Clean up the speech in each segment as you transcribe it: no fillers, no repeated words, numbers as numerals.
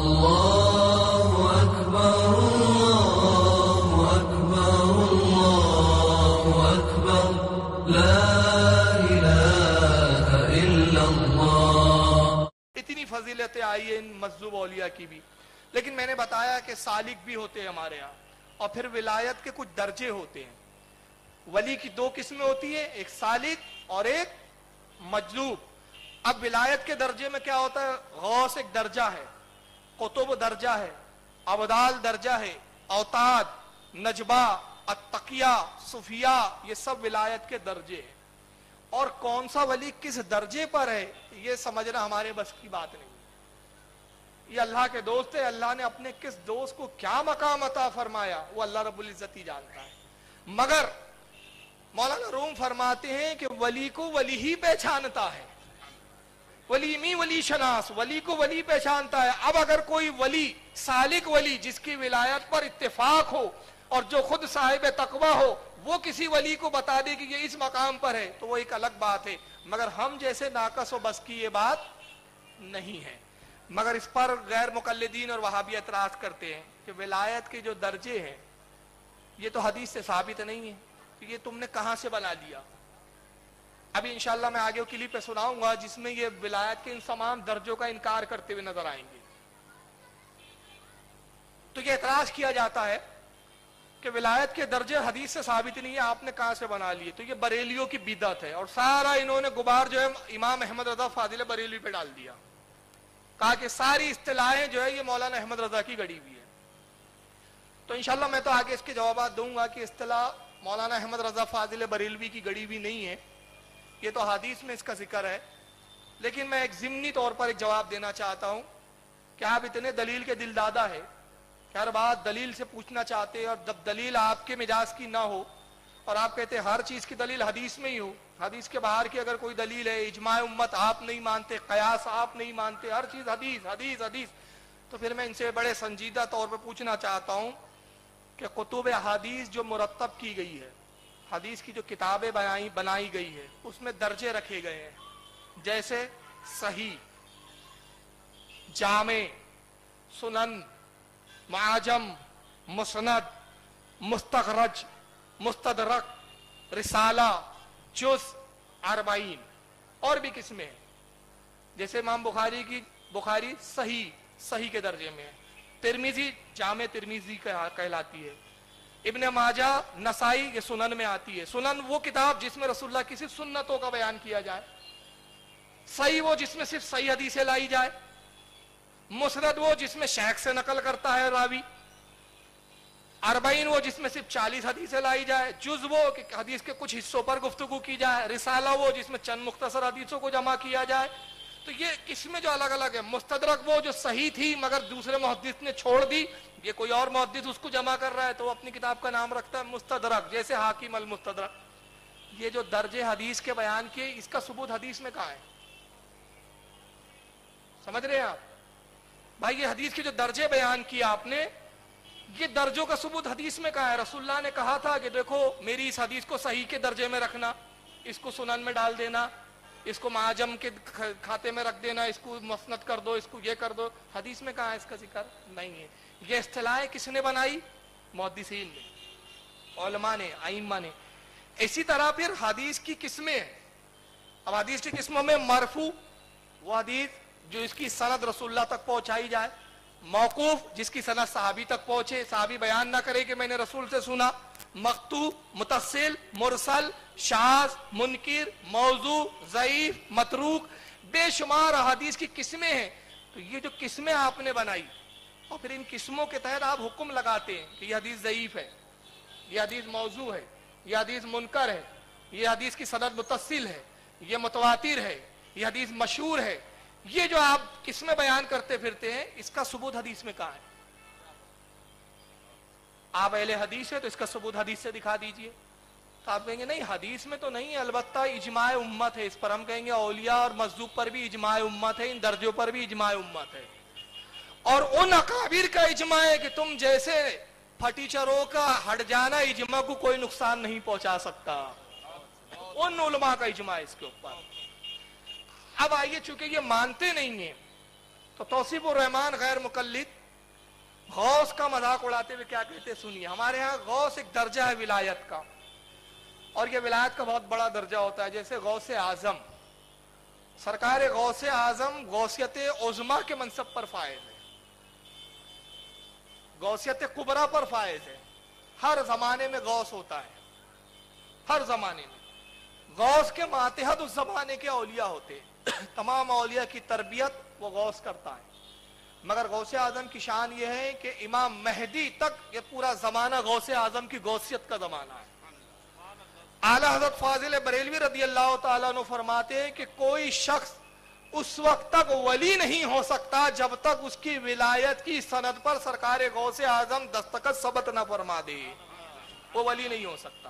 اللہ اکبر اللہ اکبر اللہ اکبر لا الہ الا اللہ. اتنی فضیلتیں آئی ہیں ان مجذوب اولیاء کی بھی، لیکن میں نے بتایا کہ سالک بھی ہوتے ہیں ہمارے ہاں، اور پھر ولایت کے کچھ درجے ہوتے ہیں. ولی کی دو قسمیں ہوتی ہیں، ایک سالک اور ایک مجذوب. اب ولایت کے درجے میں کیا ہوتا ہے؟ غوث ایک درجہ ہے، قطب درجہ ہے، ابدال درجہ ہے، اوتاد، نجبہ، التقیہ، صفیہ، یہ سب ولایت کے درجے ہیں. اور کون سا ولی کس درجے پر ہے یہ سمجھنا ہمارے بس کی بات نہیں. یہ اللہ کے دوست ہے، اللہ نے اپنے کس دوست کو کیا مقام عطا فرمایا وہ اللہ رب العزت ہی جانتا ہے. مگر مولانا روم فرماتے ہیں کہ ولی کو ولی ہی پہچانتا ہے، ولی می ولی شناس، ولی کو ولی پہچانتا ہے. اب اگر کوئی ولی، سالک ولی جس کی ولایت پر اتفاق ہو اور جو خود صاحب تقوی ہو، وہ کسی ولی کو بتا دے کہ یہ اس مقام پر ہے تو وہ ایک الگ بات ہے. مگر ہم جیسے ناقص و بس کی یہ بات نہیں ہے. مگر اس پر غیر مقلدین اور وہابی اعتراض کرتے ہیں کہ ولایت کے جو درجے ہیں یہ تو حدیث سے ثابت نہیں ہے، تو یہ تم نے کہاں سے بنا لیا؟ ابھی انشاءاللہ میں آگے کلپ پہ سناؤں گا جس میں یہ ولایت کے ان تمام درجوں کا انکار کرتے ہوئے نظر آئیں گے. تو یہ اعتراض کیا جاتا ہے کہ ولایت کے درجے حدیث سے ثابت نہیں ہے، آپ نے کہاں سے بنا لیے؟ تو یہ بریلیوں کی بدعت ہے، اور سارا انہوں نے غبار جو ہے امام احمد رضا فاضل بریلوی پہ ڈال دیا. کہا کہ ساری اصطلاحیں جو ہے یہ مولانا احمد رضا کی گڑی ہوئی ہے. تو انشاءاللہ میں تو آگے اس کے جوابات دوں گا کہ اصطلاح مولانا احمد رضا فاضل بریلوی کی گڑی ہوئی نہیں ہے، یہ تو حدیث میں اس کا ذکر ہے. لیکن میں ایک ضمنی طور پر ایک جواب دینا چاہتا ہوں کہ آپ اتنے دلیل کے دل دادا ہے کہ ہر بات دلیل سے پوچھنا چاہتے ہیں، اور جب دلیل آپ کے مزاج کی نہ ہو اور آپ کہتے ہیں ہر چیز کی دلیل حدیث میں ہی ہو، حدیث کے باہر کی اگر کوئی دلیل ہے، اجماع امت آپ نہیں مانتے، قیاس آپ نہیں مانتے، ہر چیز حدیث حدیث حدیث، تو پھر میں ان سے بڑے سنجیدہ طور پہ پوچھنا چاہتا ہوں کہ کتب احادیث جو مرتب کی گئی ہے، حدیث کی جو کتابیں بنائی گئی ہے، اس میں درجے رکھے گئے ہیں، جیسے صحیح، جامع، سنن، معجم، مسند، مستخرج، مستدرک، رسالہ، جز، اربعین، اور بھی قسمیں ہیں. جیسے امام بخاری کی بخاری صحیح کے درجے میں ہے، ترمذی جامع ترمذی کہلاتی ہے، ابن ماجہ نسائی یہ سنن میں آتی ہے. سنن وہ کتاب جس میں رسول اللہ کی صرف سنتوں کا بیان کیا جائے، صحیح وہ جس میں صرف صحیح حدیثیں لائی جائے، مسند وہ جس میں شیخ سے نقل کرتا ہے راوی، اربعین وہ جس میں صرف 40 حدیثیں لائی جائے، جز وہ کہ حدیث کے کچھ حصوں پر گفتگو کی جائے، رسالہ وہ جس میں چند مختصر حدیثوں کو جمع کیا جائے. تو یہ قسمیں جو الگ الگ ہیں. مستدرک وہ جو صحیح تھی مگر دوسرے محدث نے چھوڑ دی، یہ کوئی اور محدث اس کو جمع کر رہا ہے تو وہ اپنی کتاب کا نام رکھتا ہے مستدرک، جیسے حاکم المستدرک. یہ جو درجے حدیث کے بیان کیے، اس کا ثبوت حدیث میں کہاں ہے؟ سمجھ رہے ہیں آپ بھائی؟ یہ حدیث کے جو درجے بیان کیے آپ نے، یہ درجوں کا ثبوت حدیث میں کہاں ہے؟ رسول اللہ نے کہا تھا کہ دیکھو میری اس حدیث کو صحیح کے درجے میں رکھنا، اس کو سنن میں ڈال دینا، اس کو معجم کے کھاتے میں رکھ دینا، اس کو مسند کر دو، اس کو یہ کر دو. حدیث میں کہاں ہے اس کا ذکر؟ نہیں ہے. یہ اصطلاح کس نے بنائی؟ محدثین نے، علماء نے، ائمہ نے. اسی طرح پھر حدیث کی قسمیں ہیں. اب حدیث کی قسموں میں مرفوع وہ حدیث جو اس کی سند رسول اللہ تک پہنچائی جائے، موقوف جس کی سند صحابی تک پہنچے، صحابی بیان نہ کرے کہ میں نے رسول سے سنا، مقطوع، متصل، مرسل، شاذ، منکر، موضوع، ضعیف، متروک، بے شمار احادیث کی قسمیں ہیں. تو یہ جو قسمیں آپ نے بنائی اور پھر ان قسموں کے تحت آپ حکم لگاتے ہیں کہ یہ حدیث ضعیف ہے، یہ حدیث موضوع ہے، یہ حدیث منکر ہے، یہ حدیث کی سند متصل ہے، یہ متواتر ہے، یہ حدیث مشہور ہے. یہ جو آپ قسمیں بیان کرتے پھرتے ہیں، اس کا ثبوت حدیث میں کہاں ہے؟ آپ اہل حدیث ہے تو اس کا ثبوت حدیث سے دکھا دیجئے. تو آپ کہیں گے نہیں حدیث میں تو نہیں ہے، البتہ اجماع امت ہے. اس پر ہم کہیں گے اولیاء اور مجذوب پر بھی اجماع امت ہے، ان درجوں پر بھی اجماع امت ہے. اور ان اکابر کا اجماع ہے کہ تم جیسے پھٹیچروں کا ہٹ جانا اجماع کو کوئی نقصان نہیں پہنچا سکتا. ان علماء کا اجماع ہے اس کے اوپر. اب آئیے چونکہ یہ مانتے نہیں ہیں تو توصیف الرحمان غیر مقلد غوث کا مذاق اڑاتے ہوئے کیا کہتے سنیے. ہمارے ہاں غوث ایک درجہ ہے ولایت کا, اور یہ ولایت کا بہت بڑا درجہ ہوتا ہے. جیسے غوث اعظم, سرکار غوث اعظم غوثیت عظما کے منصب پر فائز ہے, غوثیت کبرا پر فائز ہے. ہر زمانے میں غوث ہوتا ہے, ہر زمانے میں. غوث کے ماتحت اس زمانے کے اولیاء ہوتے ہیں, تمام اولیاء کی تربیت وہ غوث کرتا ہے. مگر غوث اعظم کی شان یہ ہے کہ امام مہدی تک یہ پورا زمانہ غوث اعظم کی غوثیت کا زمانہ ہے. اعلی حضرت فاضل بریلوی رضی اللہ تعالیٰ عنہ فرماتے ہیں کہ کوئی شخص اس وقت تک ولی نہیں ہو سکتا جب تک اس کی ولایت کی سند پر سرکار غوث اعظم دستخط ثبت نہ فرما دے, وہ ولی نہیں ہو سکتا.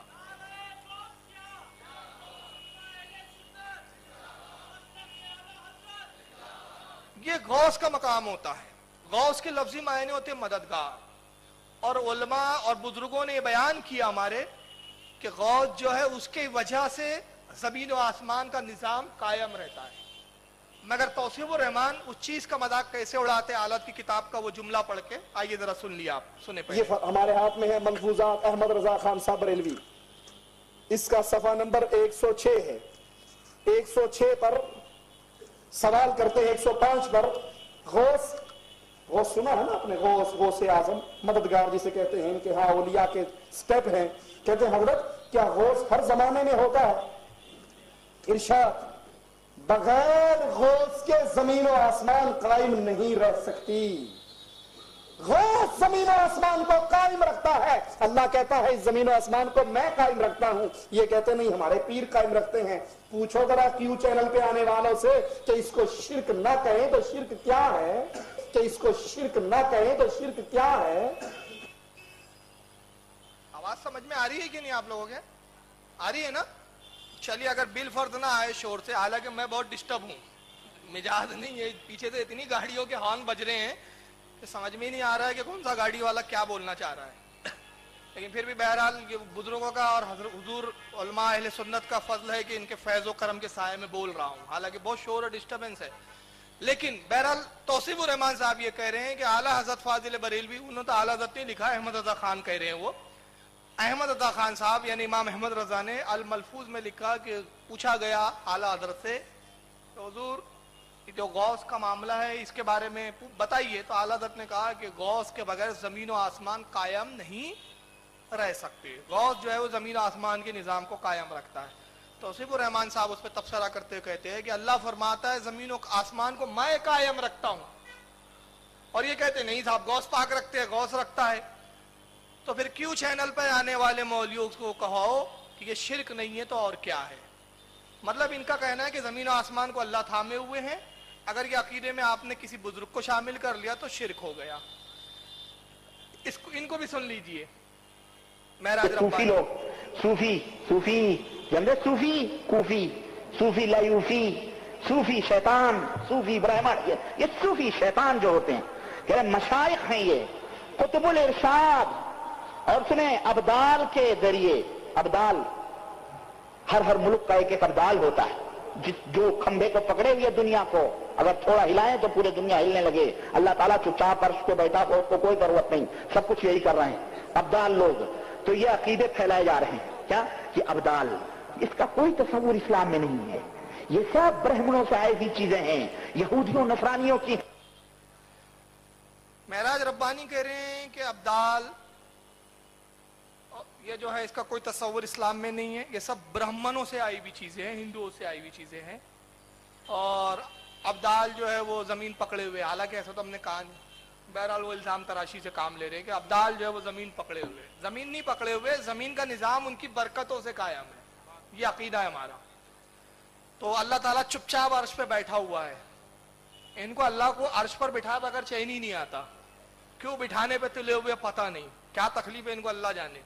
یہ غوث کا مقام ہوتا ہے. غوث کے لفظی معنی ہوتے مددگار, اور علماء اور بزرگوں نے یہ بیان کیا ہمارے کہ غوث جو ہے اس کی وجہ سے زمین و آسمان کا نظام قائم رہتا ہے. مگر توصیف الرحمان اس چیز کا مذاق کیسے اڑاتے آلت کی کتاب کا وہ جملہ پڑھ کے آئیے ذرا سن لیا آپ, سنے پہلے. یہ ہمارے ہاتھ میں ہے ملفوظات احمد رضا خان صاحب بریلوی, اس کا صفحہ نمبر 106 ہے. 106 پر سوال کرتے ہیں 105 پر. غوث سنا ہے نا آپ نے, غوث اعظم مددگار جسے کہتے ہیں, ان کے ہاں اولیاء کے سٹیپ ہیں. کہتے ہیں حضرت کیا غوث ہر زمانے میں ہوتا ہے؟ ارشاد, بغیر غوث کے زمین و آسمان قائم نہیں رہ سکتی. غوث زمین و آسمان کو قائم رکھتا ہے. اللہ کہتا ہے اس زمین و آسمان کو میں قائم رکھتا ہوں. یہ کہتے نہیں ہمارے پیر قائم رکھتے ہیں. پوچھو ذرا کیو چینل پہ آنے والوں سے کہ اس کو شرک نہ کہیں تو شرک کیا ہے, کہ اس کو شرک نہ کہیں تو شرک کیا ہے. آواز سمجھ میں آ رہی ہے کہ نہیں آپ لوگوں کے؟ آ رہی ہے نا؟ چلیے اگر بل فرض نہ آئے شور سے, حالانکہ میں بہت ڈسٹرب ہوں, مزاج نہیں ہے, پیچھے سے اتنی گاڑیوں کے ہارن بج رہے ہیں کہ سمجھ میں نہیں آ رہا ہے کہ کون سا گاڑی والا کیا بولنا چاہ رہا ہے. لیکن پھر بھی بہرحال یہ بزرگوں کا اور حضور علماء اہل سنت کا فضل ہے کہ ان کے فیض و کرم کے سائے میں بول رہا ہوں, حالانکہ بہت شور اور ڈسٹربنس ہے. لیکن بہرحال توصیف الرحمان صاحب یہ کہہ رہے ہیں کہ اعلیٰ حضرت فاضل بریلوی, انہوں نے تو اعلیٰ حضرت نے لکھا, احمد رضا خان کہہ رہے ہیں, وہ احمد رضا خان صاحب یعنی امام احمد رضا نے الملفوظ میں لکھا کہ پوچھا گیا اعلیٰ حضرت سے کہ حضور جو غوث کا معاملہ ہے اس کے بارے میں بتائیے. تو اعلیٰ حضرت نے کہا کہ غوث کے بغیر زمین و آسمان قائم نہیں رہ سکتے. غوث جو ہے وہ زمین و آسمان کے نظام کو قائم رکھتا ہے. توصیف الرحمان صاحب اس پہ تبصرہ کرتے ہوئے کہتے ہیں کہ اللہ فرماتا ہے زمین و آسمان کو میں قائم رکھتا ہوں, اور یہ کہتے نہیں صاحب غوث پاک رکھتے ہیں, غوث رکھتا ہے. تو پھر کیوں چینل پہ آنے والے مولویوں کو کہو کہ یہ شرک نہیں ہے تو اور کیا ہے. مطلب ان کا کہنا ہے کہ زمین و آسمان کو اللہ تھامے ہوئے ہیں, اگر یہ عقیدے میں آپ نے کسی بزرگ کو شامل کر لیا تو شرک ہو گیا. ان کو بھی سن لیجئے. صوفی لوگ, صوفی جنرے صوفی کوفی, صوفی لایوفی, صوفی شیطان, صوفی برہمن, یہ صوفی شیطان جو ہوتے ہیں کہ مشائخ ہیں, یہ قطب الارشاد. اور سنیں ابدال کے ذریعے, ابدال ہر ملک کا ایک ابدال ہوتا ہے جو کھمبے کو پکڑے ہوئے دنیا کو اگر تھوڑا ہلائیں تو پورے دنیا ہلنے لگے. اللہ تعالیٰ چپچاپ عرش پہ بیٹھا ہو, اس کو کوئی ضرورت نہیں, سب کچھ یہی کر رہے ہیں ابدال لوگ. تو یہ عقیدے پھیلائے جا رہے ہیں کیا کہ ابدال, اس کا کوئی تصور اسلام میں نہیں ہے. یہ سب برہمنوں سے آئی ہوئی چیزیں ہیں, یہودیوں نصرانیوں کی. معراج ربانی کہہ رہے ہیں کہ ابدال یہ جو ہے اس کا کوئی تصور اسلام میں نہیں ہے, یہ سب برہمنوں سے آئی ہوئی چیزیں ہیں, ہندوؤں سے آئی ہوئی چیزیں ہیں. اور ابدال جو ہے وہ زمین پکڑے ہوئے, حالانکہ ایسا تو ہم نے کہا نہیں. بہرحال وہ الزام تراشی سے کام لے رہے ہیں کہ ابدال جو ہے وہ زمین پکڑے ہوئے. زمین نہیں پکڑے ہوئے, زمین کا نظام ان کی برکتوں سے قائم ہے, یہ عقیدہ ہے ہمارا. تو اللہ تعالیٰ چپ چاپ عرش پہ بیٹھا ہوا ہے. ان کو اللہ کو عرش پر بٹھا اگر چین ہی نہیں آتا, کیوں بٹھانے پہ تلے ہوئے پتہ نہیں, کیا تکلیف ہے ان کو اللہ جانے.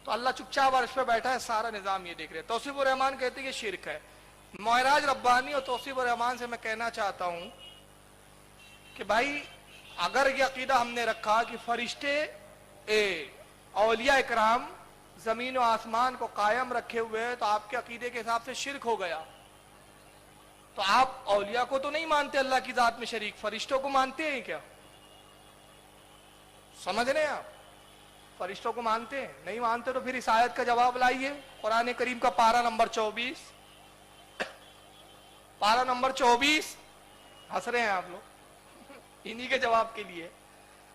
تو اللہ چپ چاپ عرش پہ بیٹھا ہے, سارا نظام یہ دیکھ رہے. توصیف الرحمان کہتے ہیں کہ شرک ہے. معراج ربانی اور توصیف الرحمان سے میں کہنا چاہتا ہوں کہ بھائی اگر یہ عقیدہ ہم نے رکھا کہ فرشتے اولیاء اکرام زمین و آسمان کو قائم رکھے ہوئے, تو آپ کے عقیدے کے حساب سے شرک ہو گیا. تو آپ اولیاء کو تو نہیں مانتے اللہ کی ذات میں شریک، فرشتوں کو مانتے ہیں کیا؟ سمجھ رہے ہیں آپ؟ فرشتوں کو مانتے ہیں؟ نہیں مانتے تو پھر اس آیت کا جواب لائیے، قرآن کریم کا پارہ نمبر 24، پارہ نمبر 24، ہنس رہے ہیں آپ لوگ، انہی کے جواب کے لیے،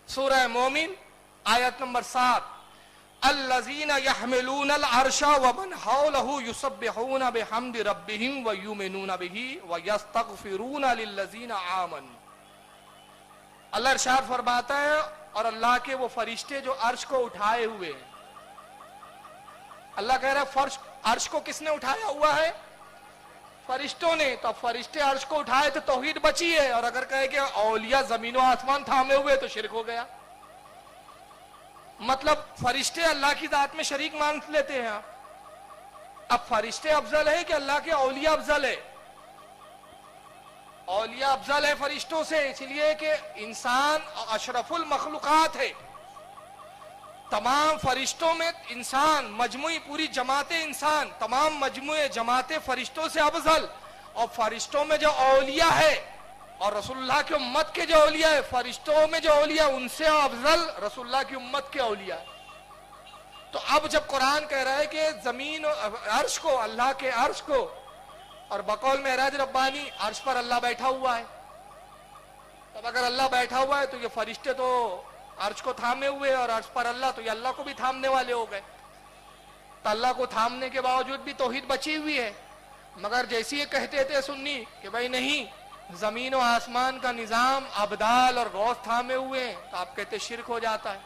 سورہ مومن آیت نمبر 7، الذین یحملون العرش ومن حولہ یسبحون بحمد ربہم ویؤمنون بہ ویستغفرون للذین آمنوا۔ اللہ ارشاد فرماتا ہے اور اللہ کے وہ فرشتے جو عرش کو اٹھائے ہوئے ہیں، اللہ کہہ رہا ہے عرش کو کس نے اٹھایا ہوا ہے؟ فرشتوں نے۔ تو فرشتے عرش کو اٹھائے تو توحید بچی ہے، اور اگر کہے کہ اولیاء زمین و آسمان تھامے ہوئے تو شرک ہو گیا۔ مطلب فرشتے اللہ کی ذات میں شریک مان لیتے ہیں آپ۔ اب فرشتے افضل ہے کہ اللہ کے اولیاء افضل ہے؟ اولیاء افضل ہے فرشتوں سے، اس لیے کہ انسان اشرف المخلوقات ہے۔ تمام فرشتوں میں انسان مجموعی پوری جماعت انسان، تمام مجموعے جماعت فرشتوں سے افضل، اور فرشتوں میں جو اولیاء ہے اور رسول اللہ کی امت کے جو اولیاء ہے، فرشتوں میں جو اولیاء ان سے افضل رسول اللہ کی امت کے اولیاء ہے۔ تو اب جب قرآن کہہ رہا ہے کہ زمین عرش کو، اللہ کے عرش کو، اور بقول معراج ربانی عرش پر اللہ بیٹھا ہوا ہے، تب اگر اللہ بیٹھا ہوا ہے تو یہ فرشتے تو عرش کو تھامے ہوئے، اور عرش پر اللہ، تو یہ اللہ کو بھی تھامنے والے ہو گئے۔ تو اللہ کو تھامنے کے باوجود بھی توحید بچی ہوئی ہے، مگر جیسے یہ کہتے تھے سنی کہ بھائی نہیں، زمین و آسمان کا نظام ابدال اور غوث تھامے ہوئے ہیں، تو آپ کہتے شرک ہو جاتا ہے۔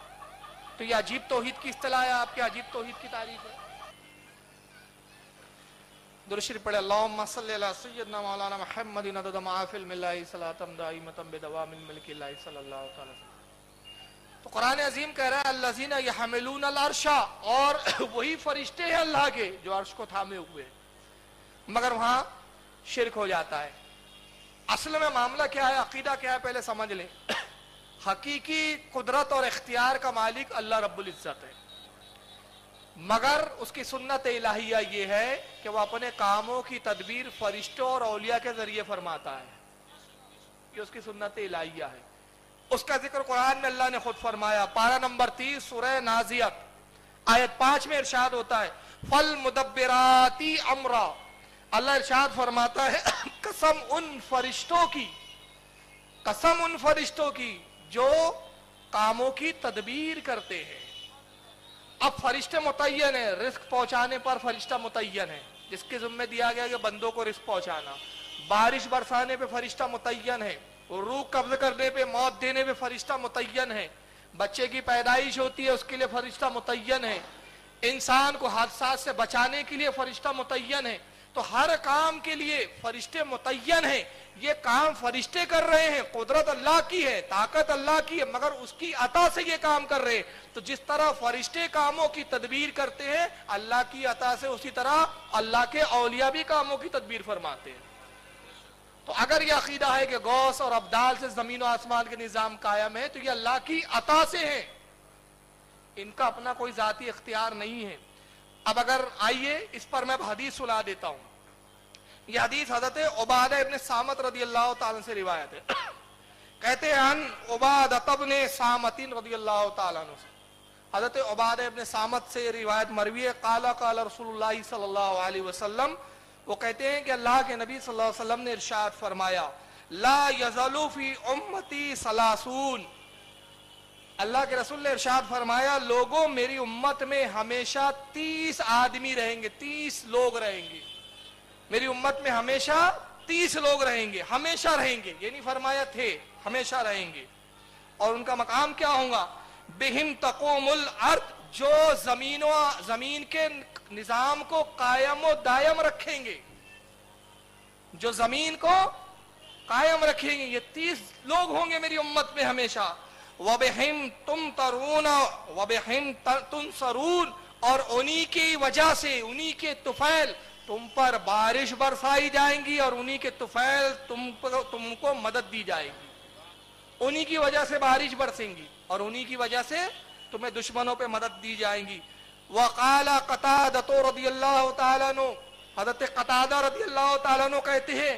تو یہ عجیب توحید کی اصطلاح ہے، آپ کی عجیب توحید کی تعریف ہے۔ درود شریف پڑھے، اللہم صلی علی سیدنا مولانا محمد عدد ما فی العلم اللہ صلاۃ دائمۃ بدوام الملک اللہ صلی اللہ علیہ وسلم۔ تو قرآن عظیم کہہ رہا ہے الذین یحملون العرش، اور وہی فرشتے ہیں اللہ کے جو عرش کو تھامے ہوئے ہیں، مگر وہاں شرک ہو جاتا ہے۔ اصل میں معاملہ کیا ہے، عقیدہ کیا ہے، پہلے سمجھ لیں۔ حقیقی قدرت اور اختیار کا مالک اللہ رب العزت ہے، مگر اس کی سنت الہیہ یہ ہے کہ وہ اپنے کاموں کی تدبیر فرشتوں اور اولیاء کے ذریعے فرماتا ہے، یہ اس کی سنت الہیہ ہے۔ اس کا ذکر قرآن میں اللہ نے خود فرمایا، پارہ نمبر 30 سورہ نازیت آیت 5 میں ارشاد ہوتا ہے فالمدبرات امرا۔ اللہ ارشاد فرماتا ہے قسم ان فرشتوں کی جو کاموں کی تدبیر کرتے ہیں۔ اب فرشتے متعین ہیں، رزق پہنچانے پر فرشتہ متعین ہے، جس کے ذمہ دیا گیا کہ بندوں کو رزق پہنچانا، بارش برسانے پہ فرشتہ متعین ہے، روح قبض کرنے پہ، موت دینے پہ فرشتہ متعین ہے، بچے کی پیدائش ہوتی ہے اس کے لیے فرشتہ متعین ہے، انسان کو حادثات سے بچانے کے لیے فرشتہ متعین ہے۔ تو ہر کام کے لیے فرشتے متعین ہیں، یہ کام فرشتے کر رہے ہیں، قدرت اللہ کی ہے، طاقت اللہ کی ہے، مگر اس کی عطا سے یہ کام کر رہے ہیں۔ تو جس طرح فرشتے کاموں کی تدبیر کرتے ہیں اللہ کی عطا سے، اسی طرح اللہ کے اولیاء بھی کاموں کی تدبیر فرماتے ہیں۔ تو اگر یہ عقیدہ ہے کہ غوث اور ابدال سے زمین و آسمان کے نظام قائم ہے، تو یہ اللہ کی عطا سے ہے، ان کا اپنا کوئی ذاتی اختیار نہیں ہے۔ اب اگر آئیے اس پر میں حدیث سنا دیتا ہوں۔ یہ حدیث حضرت عبادہ ابن صامت رضی اللہ تعالیٰ سے روایت ہے، کہتے ہیں ان عبادہ ابن صامت رضی اللہ تعالیٰ سے، حضرت عبادہ ابن صامت سے روایت مروی ہے، قال قال رسول اللہ صلی اللہ علیہ وسلم، وہ کہتے ہیں کہ اللہ کے نبی صلی اللہ علیہ وسلم نے ارشاد فرمایا لا یزال فی امتی ثلاثون، اللہ کے رسول نے ارشاد فرمایا لوگوں میری امت میں ہمیشہ 30 آدمی رہیں گے، 30 لوگ رہیں گے میری امت میں، ہمیشہ 30 لوگ رہیں گے، ہمیشہ رہیں گے، یہ نہیں فرمایا تھے، ہمیشہ رہیں گے۔ اور ان کا مقام کیا ہوگا؟ بہم تقوم الارض، جو زمین کے نظام کو قائم و دائم رکھیں گے، جو زمین کو قائم رکھیں گے، یہ 30 لوگ ہوں گے میری امت میں ہمیشہ۔ وَبِهِمْ تُمْتَرُونَ وَبِهِمْ تُنْصَرُونَ، اور انہی کی وجہ سے، انہی کے طفیل تم پر بارش برسائی جائیں گی، اور انہی کے طفیل تم کو مدد دی جائے گی، انہی کی وجہ سے بارش برسیں گی، اور انہی کی وجہ سے تمہیں دشمنوں پہ مدد دی جائیں گی۔ وقال قتادہ رضی اللہ تعالیٰ عنہ، حضرت قتادہ رضی اللہ تعالیٰ عنہ کہتے ہیں